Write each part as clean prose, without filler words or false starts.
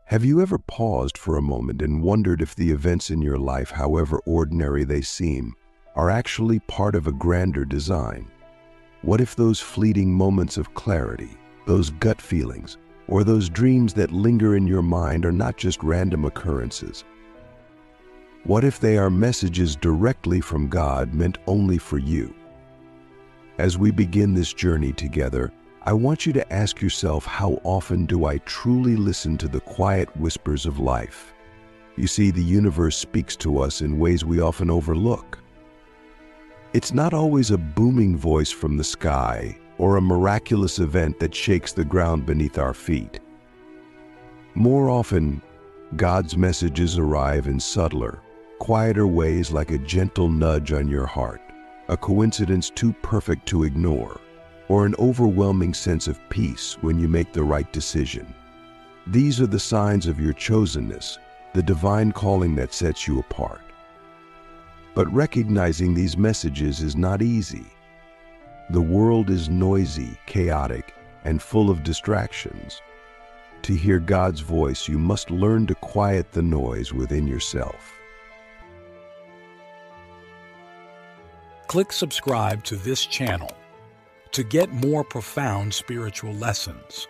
Have you ever paused for a moment and wondered if the events in your life, however ordinary they seem, are actually part of a grander design? What if those fleeting moments of clarity, those gut feelings, or those dreams that linger in your mind are not just random occurrences? What if they are messages directly from God meant only for you? As we begin this journey together, I want you to ask yourself, how often do I truly listen to the quiet whispers of life? You see, the universe speaks to us in ways we often overlook. It's not always a booming voice from the sky or a miraculous event that shakes the ground beneath our feet. More often, God's messages arrive in subtler, quieter ways, like a gentle nudge on your heart, a coincidence too perfect to ignore, or an overwhelming sense of peace when you make the right decision. These are the signs of your chosenness, the divine calling that sets you apart. But recognizing these messages is not easy. The world is noisy, chaotic, and full of distractions. To hear God's voice, you must learn to quiet the noise within yourself. Click subscribe to this channel to get more profound spiritual lessons.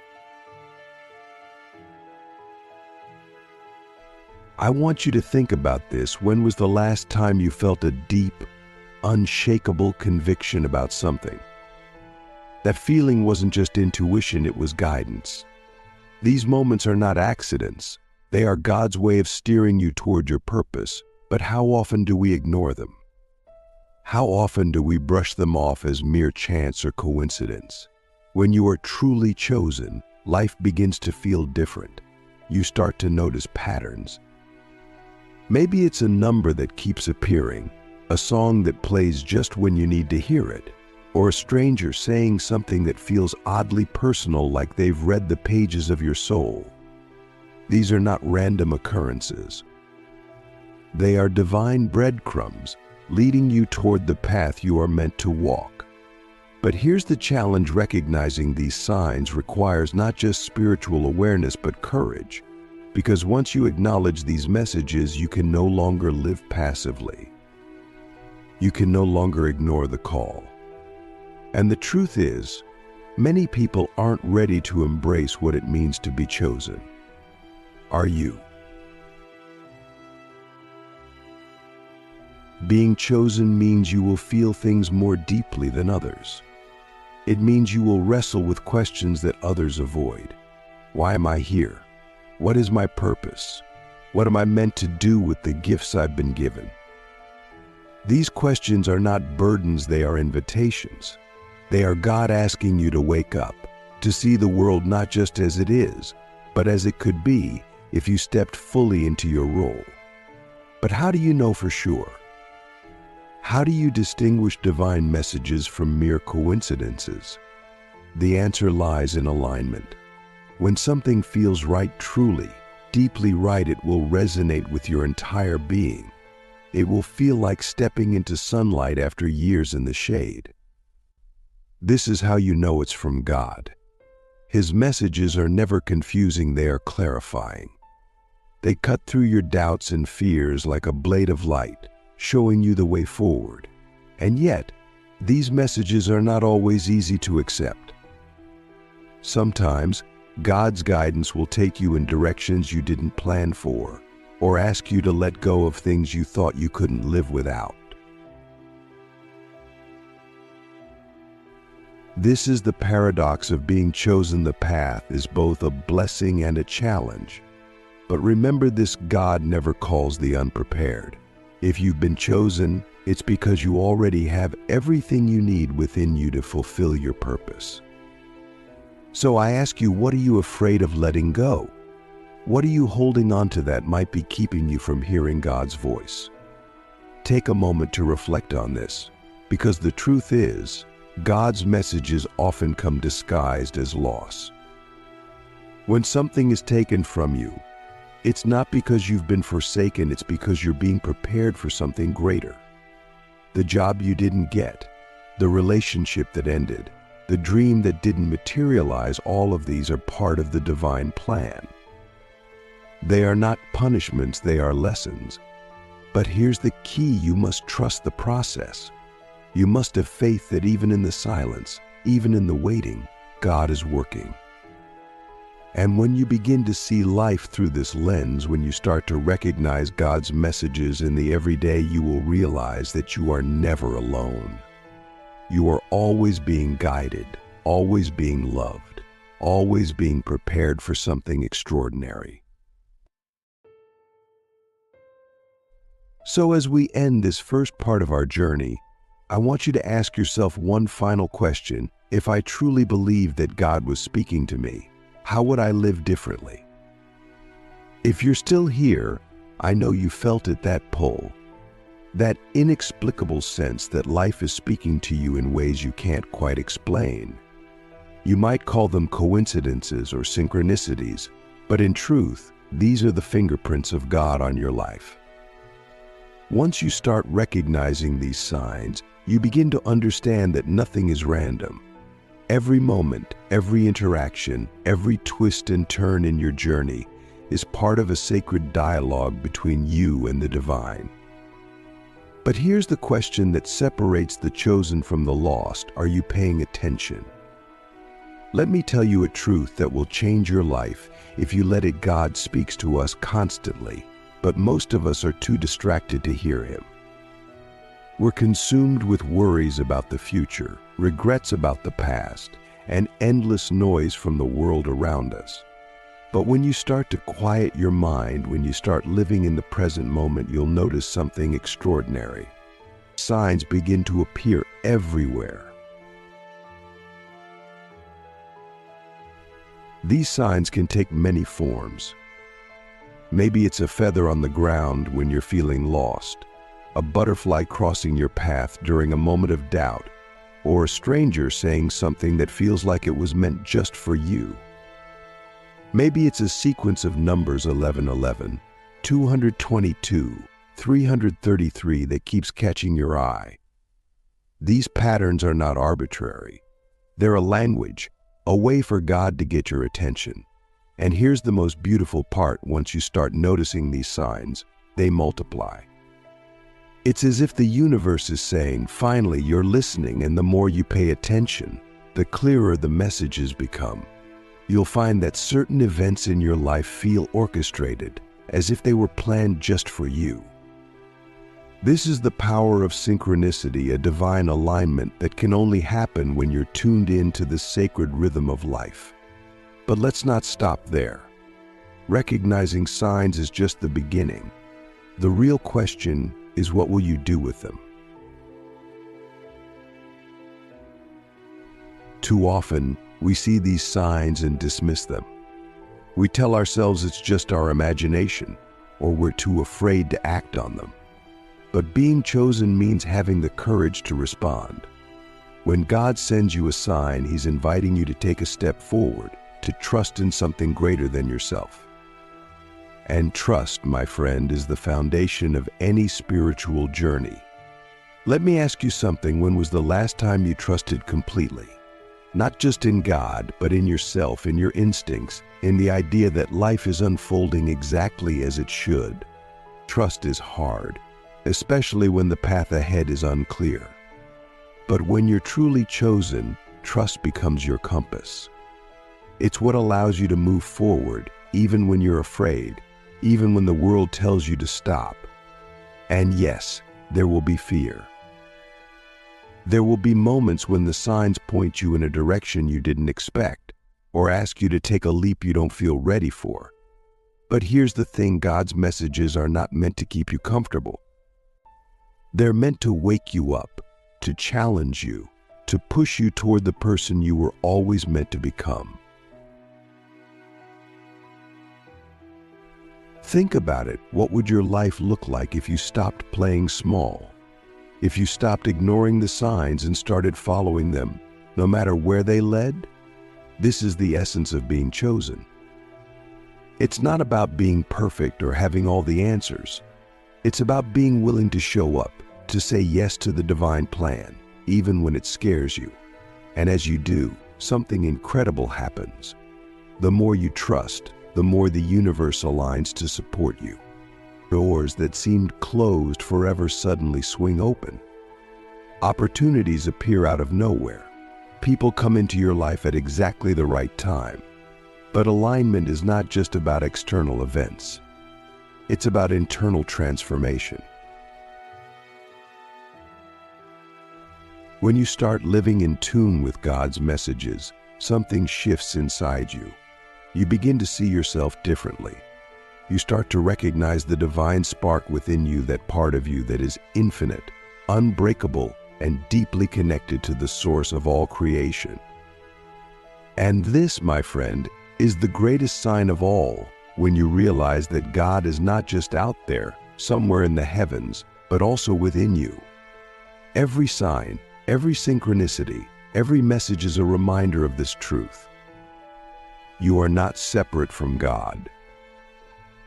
I want you to think about this. When was the last time you felt a deep, unshakable conviction about something? That feeling wasn't just intuition, it was guidance. These moments are not accidents. They are God's way of steering you toward your purpose. But how often do we ignore them? How often do we brush them off as mere chance or coincidence? When you are truly chosen, life begins to feel different. You start to notice patterns. Maybe it's a number that keeps appearing, a song that plays just when you need to hear it, or a stranger saying something that feels oddly personal, like they've read the pages of your soul. These are not random occurrences. They are divine breadcrumbs, leading you toward the path you are meant to walk. But here's the challenge: recognizing these signs requires not just spiritual awareness, but courage. Because once you acknowledge these messages, you can no longer live passively. You can no longer ignore the call. And the truth is, many people aren't ready to embrace what it means to be chosen. Are you? Being chosen means you will feel things more deeply than others. It means you will wrestle with questions that others avoid. Why am I here? What is my purpose? What am I meant to do with the gifts I've been given? These questions are not burdens, they are invitations. They are God asking you to wake up, to see the world not just as it is, but as it could be if you stepped fully into your role. But how do you know for sure? How do you distinguish divine messages from mere coincidences? The answer lies in alignment. When something feels right, truly, deeply right, it will resonate with your entire being. It will feel like stepping into sunlight after years in the shade. This is how you know it's from God. His messages are never confusing, they are clarifying. They cut through your doubts and fears like a blade of light, showing you the way forward. And yet, these messages are not always easy to accept. Sometimes, God's guidance will take you in directions you didn't plan for, or ask you to let go of things you thought you couldn't live without. This is the paradox of being chosen. The path is both a blessing and a challenge. But remember this: God never calls the unprepared. If you've been chosen, it's because you already have everything you need within you to fulfill your purpose. So I ask you, what are you afraid of letting go? What are you holding on to that might be keeping you from hearing God's voice? Take a moment to reflect on this, because the truth is, God's messages often come disguised as loss. When something is taken from you, it's not because you've been forsaken, it's because you're being prepared for something greater. The job you didn't get, the relationship that ended, the dream that didn't materialize, all of these are part of the divine plan. They are not punishments, they are lessons. But here's the key: you must trust the process. You must have faith that even in the silence, even in the waiting, God is working. And when you begin to see life through this lens, when you start to recognize God's messages in the everyday, you will realize that you are never alone. You are always being guided, always being loved, always being prepared for something extraordinary. So as we end this first part of our journey, I want you to ask yourself one final question. If I truly believed that God was speaking to me, how would I live differently? If you're still here, I know you felt it, that pull, that inexplicable sense that life is speaking to you in ways you can't quite explain. You might call them coincidences or synchronicities, but in truth, these are the fingerprints of God on your life. Once you start recognizing these signs, you begin to understand that nothing is random. Every moment, every interaction, every twist and turn in your journey is part of a sacred dialogue between you and the divine. But here's the question that separates the chosen from the lost: are you paying attention? Let me tell you a truth that will change your life if you let it. God speaks to us constantly, but most of us are too distracted to hear him. We're consumed with worries about the future, regrets about the past, and endless noise from the world around us. But when you start to quiet your mind, when you start living in the present moment, you'll notice something extraordinary. Signs begin to appear everywhere. These signs can take many forms. Maybe it's a feather on the ground when you're feeling lost, a butterfly crossing your path during a moment of doubt, or a stranger saying something that feels like it was meant just for you. Maybe it's a sequence of numbers 1111, 222, 333 that keeps catching your eye. These patterns are not arbitrary. They're a language, a way for God to get your attention. And here's the most beautiful part: once you start noticing these signs, they multiply. It's as if the universe is saying, finally, you're listening, and the more you pay attention, the clearer the messages become. You'll find that certain events in your life feel orchestrated, as if they were planned just for you. This is the power of synchronicity, a divine alignment that can only happen when you're tuned into the sacred rhythm of life. But let's not stop there. Recognizing signs is just the beginning. The real question is, what will you do with them? Too often, we see these signs and dismiss them. We tell ourselves it's just our imagination, or we're too afraid to act on them. But being chosen means having the courage to respond. When God sends you a sign, he's inviting you to take a step forward, to trust in something greater than yourself. And trust, my friend, is the foundation of any spiritual journey. Let me ask you something. When was the last time you trusted completely? Not just in God, but in yourself, in your instincts, in the idea that life is unfolding exactly as it should. Trust is hard, especially when the path ahead is unclear. But when you're truly chosen, trust becomes your compass. It's what allows you to move forward, even when you're afraid, even when the world tells you to stop. And yes, there will be fear. There will be moments when the signs point you in a direction you didn't expect, or ask you to take a leap you don't feel ready for. But here's the thing: God's messages are not meant to keep you comfortable. They're meant to wake you up, to challenge you, to push you toward the person you were always meant to become. Think about it. What would your life look like if you stopped playing small? If you stopped ignoring the signs and started following them, no matter where they led? This is the essence of being chosen. It's not about being perfect or having all the answers. It's about being willing to show up, to say yes to the divine plan, even when it scares you. And as you do, something incredible happens. The more you trust, the more the universe aligns to support you. Doors that seemed closed forever suddenly swing open. Opportunities appear out of nowhere. People come into your life at exactly the right time. But alignment is not just about external events. It's about internal transformation. When you start living in tune with God's messages, something shifts inside you. You begin to see yourself differently. You start to recognize the divine spark within you, that part of you that is infinite, unbreakable, and deeply connected to the source of all creation. And this, my friend, is the greatest sign of all, when you realize that God is not just out there, somewhere in the heavens, but also within you. Every sign, every synchronicity, every message is a reminder of this truth. You are not separate from God.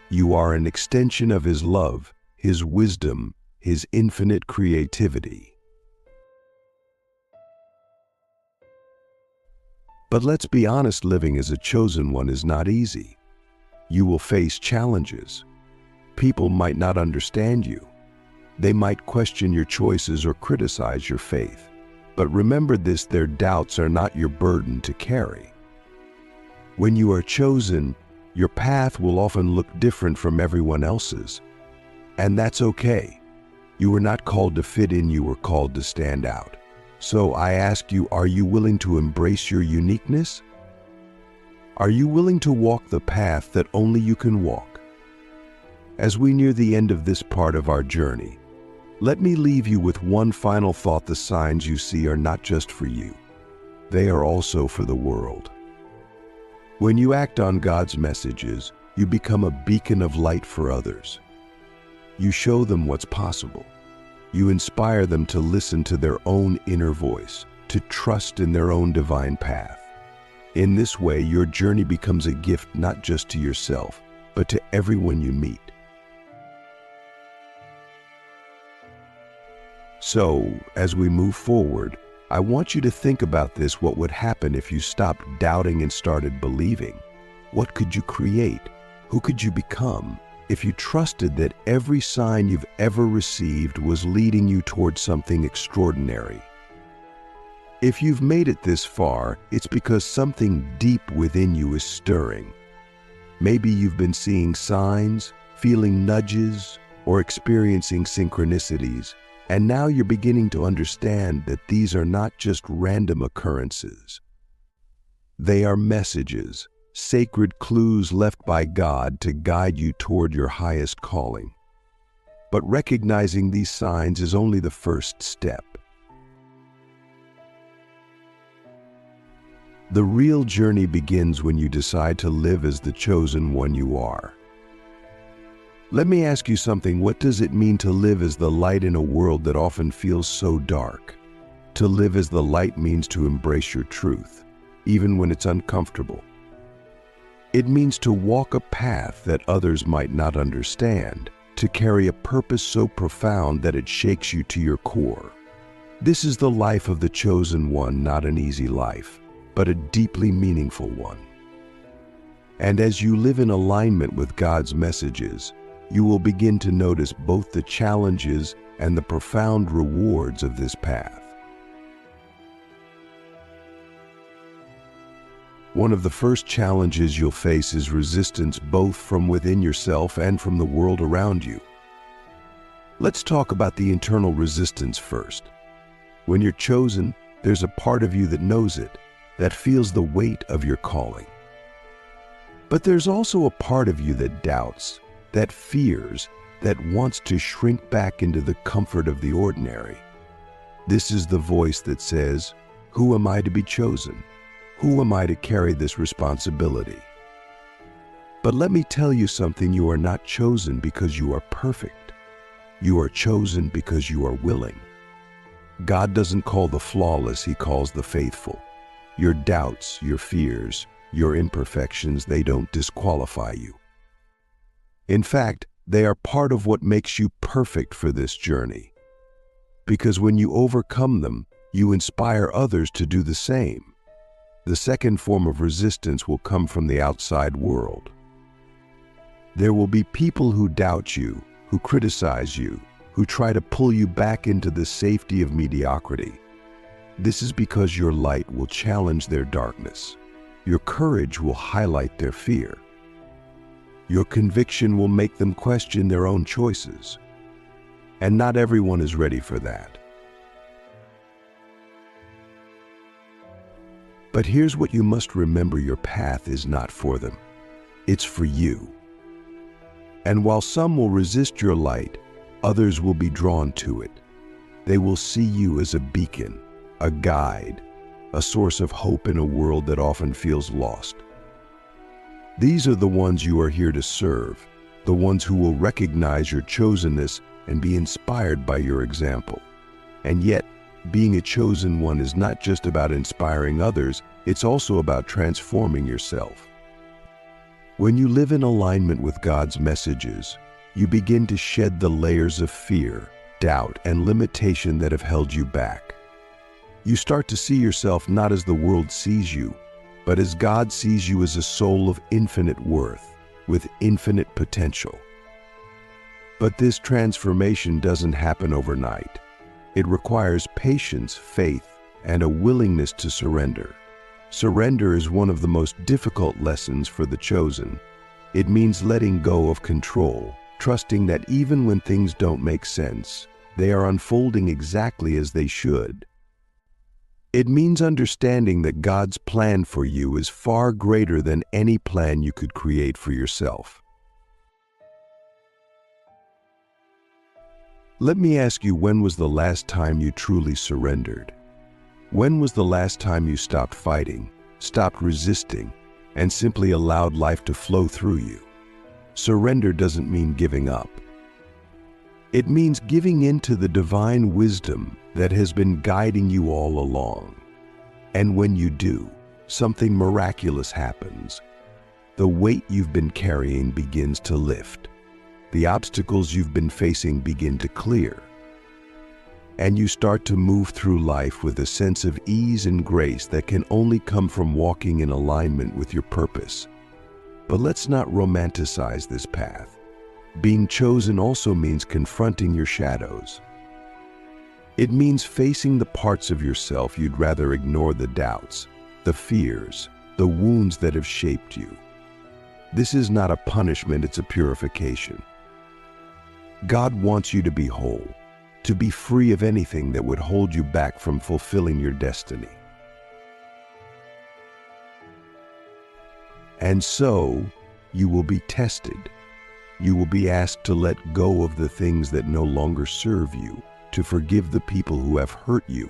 You are an extension of His love, His wisdom, His infinite creativity. But let's be honest, living as a chosen one is not easy. You will face challenges. People might not understand you. They might question your choices or criticize your faith. But remember this: their doubts are not your burden to carry. When you are chosen, your path will often look different from everyone else's. And that's okay. You were not called to fit in, you were called to stand out. So I ask you, are you willing to embrace your uniqueness? Are you willing to walk the path that only you can walk? As we near the end of this part of our journey, let me leave you with one final thought: the signs you see are not just for you. They are also for the world. When you act on God's messages, you become a beacon of light for others. You show them what's possible. You inspire them to listen to their own inner voice, to trust in their own divine path. In this way, your journey becomes a gift not just to yourself, but to everyone you meet. So, as we move forward, I want you to think about this: what would happen if you stopped doubting and started believing? What could you create? Who could you become if you trusted that every sign you've ever received was leading you towards something extraordinary? If you've made it this far, it's because something deep within you is stirring. Maybe you've been seeing signs, feeling nudges, or experiencing synchronicities. And now you're beginning to understand that these are not just random occurrences. They are messages, sacred clues left by God to guide you toward your highest calling. But recognizing these signs is only the first step. The real journey begins when you decide to live as the chosen one you are. Let me ask you something: what does it mean to live as the light in a world that often feels so dark? To live as the light means to embrace your truth, even when it's uncomfortable. It means to walk a path that others might not understand, to carry a purpose so profound that it shakes you to your core. This is the life of the chosen one, not an easy life, but a deeply meaningful one. And as you live in alignment with God's messages, you will begin to notice both the challenges and the profound rewards of this path. One of the first challenges you'll face is resistance, both from within yourself and from the world around you. Let's talk about the internal resistance first. When you're chosen, there's a part of you that knows it, that feels the weight of your calling. But there's also a part of you that doubts, that fears, that wants to shrink back into the comfort of the ordinary. This is the voice that says, "Who am I to be chosen? Who am I to carry this responsibility?" But let me tell you something: you are not chosen because you are perfect. You are chosen because you are willing. God doesn't call the flawless, He calls the faithful. Your doubts, your fears, your imperfections, they don't disqualify you. In fact, they are part of what makes you perfect for this journey. Because when you overcome them, you inspire others to do the same. The second form of resistance will come from the outside world. There will be people who doubt you, who criticize you, who try to pull you back into the safety of mediocrity. This is because your light will challenge their darkness. Your courage will highlight their fear. Your conviction will make them question their own choices. And not everyone is ready for that. But here's what you must remember: your path is not for them. It's for you. And while some will resist your light, others will be drawn to it. They will see you as a beacon, a guide, a source of hope in a world that often feels lost. These are the ones you are here to serve, the ones who will recognize your chosenness and be inspired by your example. And yet, being a chosen one is not just about inspiring others, it's also about transforming yourself. When you live in alignment with God's messages, you begin to shed the layers of fear, doubt, and limitation that have held you back. You start to see yourself not as the world sees you, but as God sees you, as a soul of infinite worth, with infinite potential. But this transformation doesn't happen overnight. It requires patience, faith, and a willingness to surrender. Surrender is one of the most difficult lessons for the chosen. It means letting go of control, trusting that even when things don't make sense, they are unfolding exactly as they should. It means understanding that God's plan for you is far greater than any plan you could create for yourself. Let me ask you, when was the last time you truly surrendered? When was the last time you stopped fighting, stopped resisting, and simply allowed life to flow through you? Surrender doesn't mean giving up. It means giving in to the divine wisdom that has been guiding you all along. And when you do, something miraculous happens. The weight you've been carrying begins to lift. The obstacles you've been facing begin to clear. And you start to move through life with a sense of ease and grace that can only come from walking in alignment with your purpose. But let's not romanticize this path. Being chosen also means confronting your shadows. It means facing the parts of yourself you'd rather ignore: the doubts, the fears, the wounds that have shaped you. This is not a punishment, it's a purification. God wants you to be whole, to be free of anything that would hold you back from fulfilling your destiny. And so, you will be tested. You will be asked to let go of the things that no longer serve you, to forgive the people who have hurt you,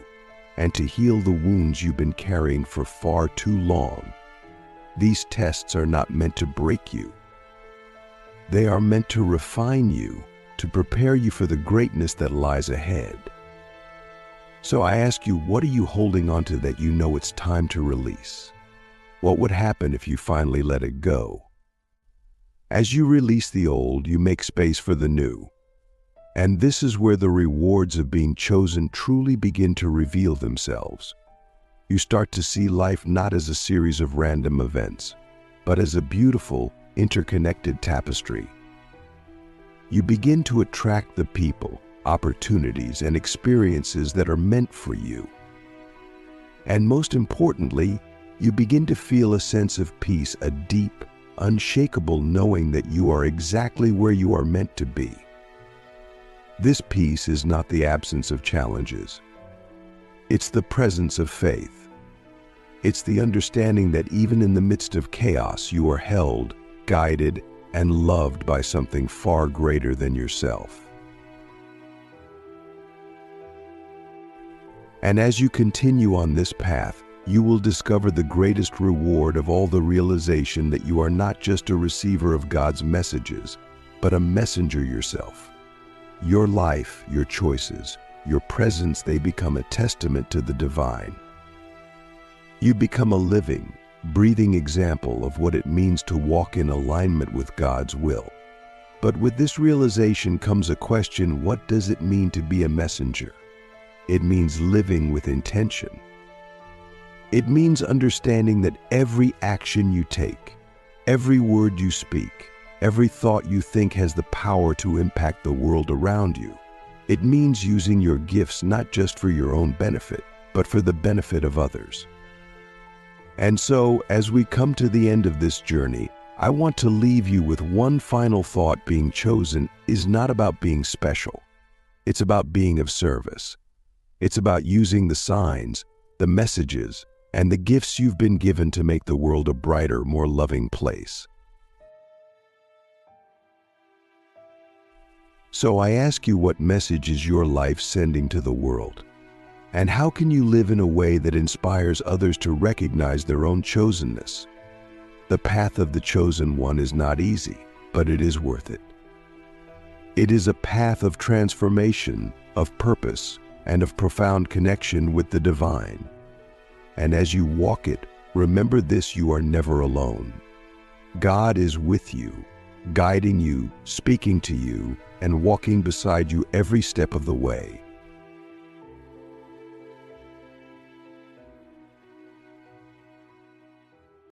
and to heal the wounds you've been carrying for far too long. These tests are not meant to break you. They are meant to refine you, to prepare you for the greatness that lies ahead. So I ask you, what are you holding on to that you know it's time to release? What would happen if you finally let it go? As you release the old, you make space for the new. And this is where the rewards of being chosen truly begin to reveal themselves. You start to see life not as a series of random events, but as a beautiful, interconnected tapestry. You begin to attract the people, opportunities, and experiences that are meant for you. And most importantly, you begin to feel a sense of peace, a deep, unshakable knowing that you are exactly where you are meant to be. This peace is not the absence of challenges. It's the presence of faith. It's the understanding that even in the midst of chaos, you are held, guided, and loved by something far greater than yourself. And as you continue on this path, you will discover the greatest reward of all: the realization that you are not just a receiver of God's messages, but a messenger yourself. Your life, your choices, your presence, they become a testament to the divine. You become a living, breathing example of what it means to walk in alignment with God's will. But with this realization comes a question: what does it mean to be a messenger? It means living with intention. It means understanding that every action you take, every word you speak, Every thought you think has the power to impact the world around you. It means using your gifts not just for your own benefit, but for the benefit of others. And so, as we come to the end of this journey, I want to leave you with one final thought. Being chosen is not about being special. It's about being of service. It's about using the signs, the messages, and the gifts you've been given to make the world a brighter, more loving place. So I ask you, what message is your life sending to the world? And how can you live in a way that inspires others to recognize their own chosenness? The path of the chosen one is not easy, but it is worth it. It is a path of transformation, of purpose, and of profound connection with the divine. And as you walk it, remember this: you are never alone. God is with you, guiding you, speaking to you, and walking beside you every step of the way.